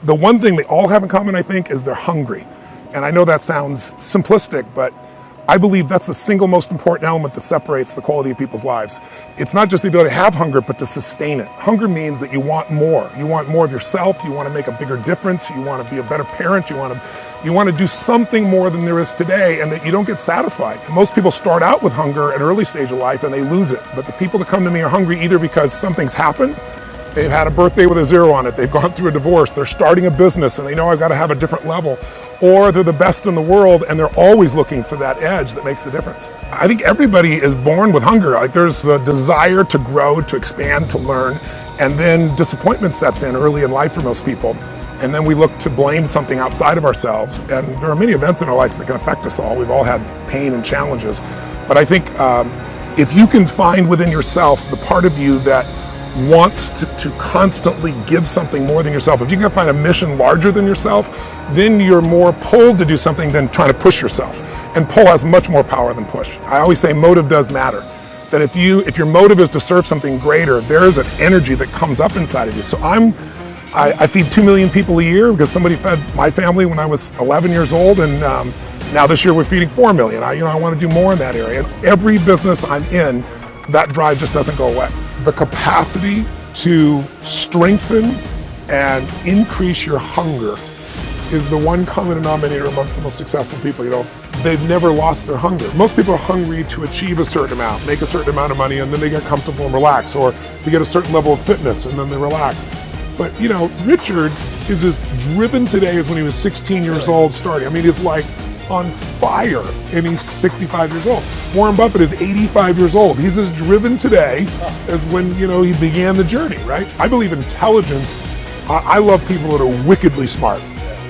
the one thing they all have in common, I think, is they're hungry. And I know that sounds simplistic, but I believe that's the single most important element that separates the quality of people's lives. It's not just the ability to have hunger, but to sustain it. Hunger means that you want more. You want more of yourself. You want to make a bigger difference. You want to be a better parent. You want to do something more than there is today, and that you don't get satisfied. Most people start out with hunger at an early stage of life and they lose it. But the people that come to me are hungry either because something's happened, they've had a birthday with a 0 on it, they've gone through a divorce, they're starting a business and they know I've got to have a different level, or they're the best in the world and they're always looking for that edge that makes the difference. I think everybody is born with hunger. Like, there's a desire to grow, to expand, to learn, and then disappointment sets in early in life for most people. And then we look to blame something outside of ourselves. And there are many events in our lives that can affect us all. We've all had pain and challenges. But I think if you can find within yourself the part of you that wants to constantly give something more than yourself, if you can find a mission larger than yourself, then you're more pulled to do something than trying to push yourself. And pull has much more power than push. I always say motive does matter. That if your motive is to serve something greater, there is an energy that comes up inside of you. So I feed 2 million people a year because somebody fed my family when I was 11 years old, and now this year we're feeding 4 million. I want to do more in that area. And every business I'm in, that drive just doesn't go away. The capacity to strengthen and increase your hunger is the one common denominator amongst the most successful people. They've never lost their hunger. Most people are hungry to achieve a certain amount, make a certain amount of money, and then they get comfortable and relax, or to get a certain level of fitness and then they relax. But Richard is as driven today as when he was 16 years old starting. He's like on fire, and he's 65 years old. Warren Buffett is 85 years old. He's as driven today as when he began the journey, right? I believe intelligence. I love people that are wickedly smart,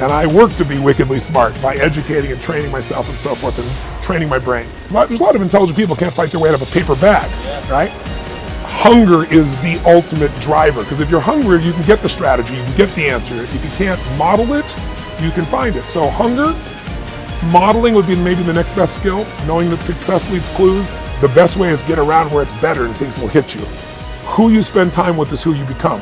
and I work to be wickedly smart by educating and training myself and so forth, and training my brain. But there's a lot of intelligent people who can't fight their way out of a paper bag, right? Hunger is the ultimate driver, because if you're hungry, you can get the strategy, you can get the answer. If you can't model it, you can find it. So hunger, modeling would be maybe the next best skill. Knowing that success leaves clues. The best way is get around where it's better and things will hit you. Who you spend time with is who you become.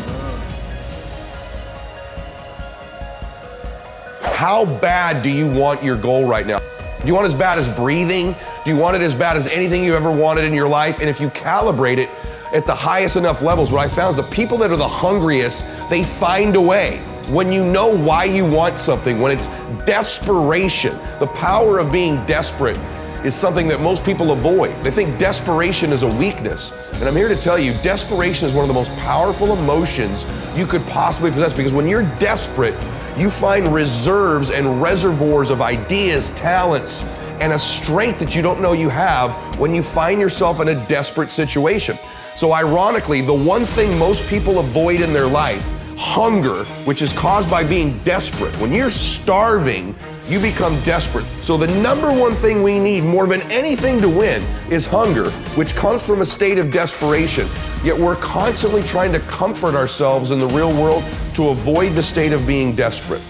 How bad do you want your goal right now? Do you want it as bad as breathing? Do you want it as bad as anything you ever wanted in your life? And if you calibrate it at the highest enough levels, what I found is the people that are the hungriest, they find a way. When you know why you want something, when it's desperation, the power of being desperate is something that most people avoid. They think desperation is a weakness. And I'm here to tell you, desperation is one of the most powerful emotions you could possibly possess, because when you're desperate, you find reserves and reservoirs of ideas, talents, and a strength that you don't know you have when you find yourself in a desperate situation. So ironically, the one thing most people avoid in their life, hunger, which is caused by being desperate. When you're starving, you become desperate. So the number one thing we need more than anything to win is hunger, which comes from a state of desperation. Yet we're constantly trying to comfort ourselves in the real world to avoid the state of being desperate.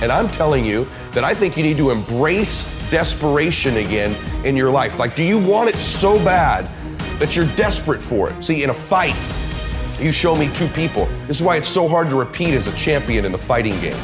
And I'm telling you that I think you need to embrace desperation again in your life. Like, do you want it so bad that you're desperate for it? See, in a fight, you show me two people. This is why it's so hard to repeat as a champion in the fighting game.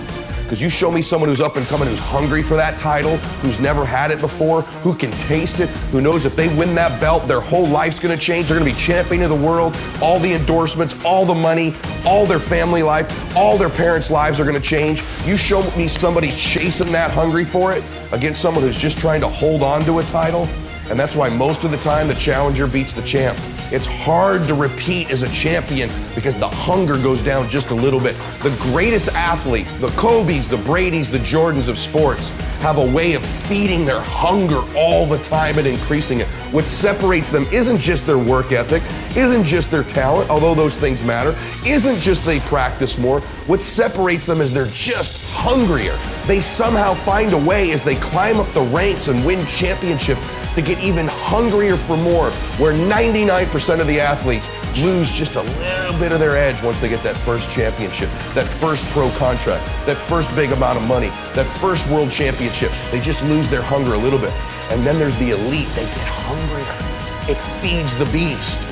Because you show me someone who's up and coming, who's hungry for that title, who's never had it before, who can taste it, who knows if they win that belt, their whole life's gonna change. They're gonna be champion of the world, all the endorsements, all the money, all their family life, all their parents' lives are gonna change. You show me somebody chasing that, hungry for it, against someone who's just trying to hold on to a title. And that's why most of the time the challenger beats the champ. It's hard to repeat as a champion because the hunger goes down just a little bit. The greatest athletes, the Kobes, the Bradys, the Jordans of sports, have a way of feeding their hunger all the time and increasing it. What separates them isn't just their work ethic, isn't just their talent, although those things matter, isn't just they practice more. What separates them is they're just hungrier. They somehow find a way as they climb up the ranks and win championships to get even hungrier for more, where 99% of the athletes lose just a little bit of their edge once they get that first championship, that first pro contract, that first big amount of money, that first world championship. They just lose their hunger a little bit. And then there's the elite. They get hungrier. It feeds the beast.